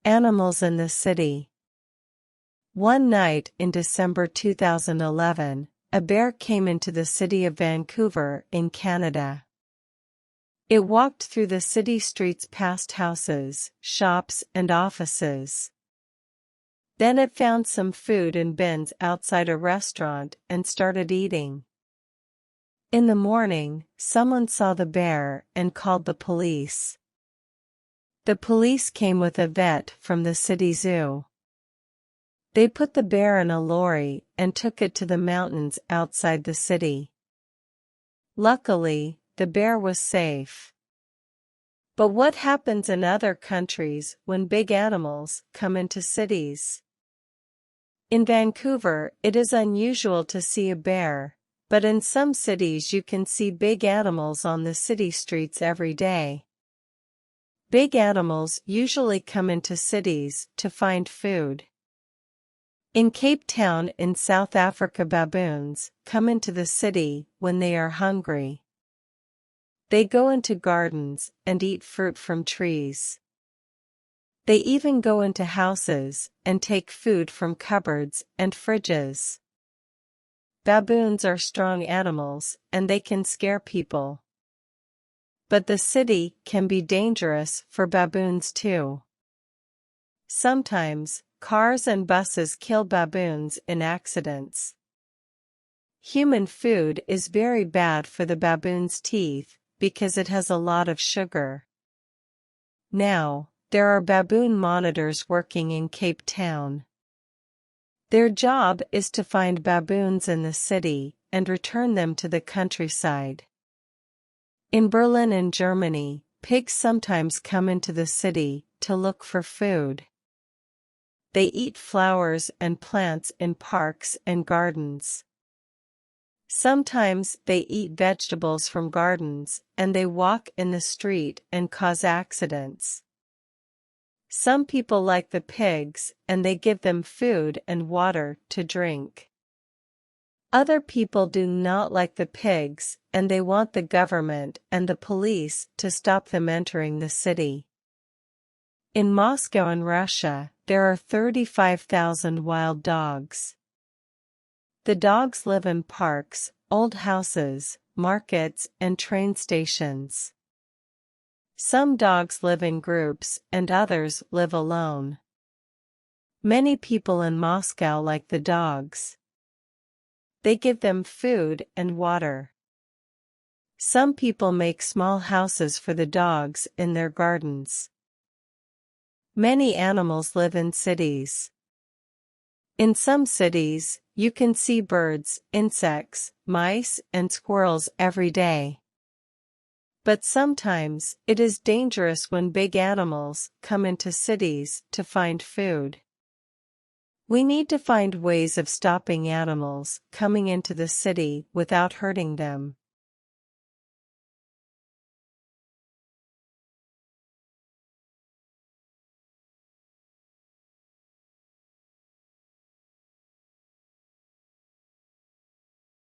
Animals in the city. One night in December 2011, a bear came into the city of Vancouver in Canada. It walked through the city streets past houses, shops, and offices. Then it found some food in bins outside a restaurant and started eating. In the morning, someone saw the bear and called the police. The police came with a vet from the city zoo. They put the bear in a lorry and took it to the mountains outside the city. Luckily, the bear was safe. But what happens in other countries when big animals come into cities? In Vancouver, it is unusual to see a bear, but in some cities you can see big animals on the city streets every day. Big animals usually come into cities to find food. In Cape Town in South Africa, baboons come into the city when they are hungry. They go into gardens and eat fruit from trees. They even go into houses and take food from cupboards and fridges. Baboons are strong animals and they can scare people. But the city can be dangerous for baboons too. Sometimes, cars and buses kill baboons in accidents. Human food is very bad for the baboon's teeth because it has a lot of sugar. Now, there are baboon monitors working in Cape Town. Their job is to find baboons in the city and return them to the countryside. In Berlin in Germany, pigs sometimes come into the city to look for food. They eat flowers and plants in parks and gardens. Sometimes they eat vegetables from gardens and they walk in the street and cause accidents. Some people like the pigs and they give them food and water to drink. Other people do not like the pigs and they want the government and the police to stop them entering the city. In Moscow in Russia, there are 35,000 wild dogs. The dogs live in parks, old houses, markets, and train stations. Some dogs live in groups and others live alone. Many people in Moscow like the dogs. They give them food and water. Some people make small houses for the dogs in their gardens. Many animals live in cities. In some cities, you can see birds, insects, mice, and squirrels every day. But sometimes, it is dangerous when big animals come into cities to find food. We need to find ways of stopping animals coming into the city without hurting them.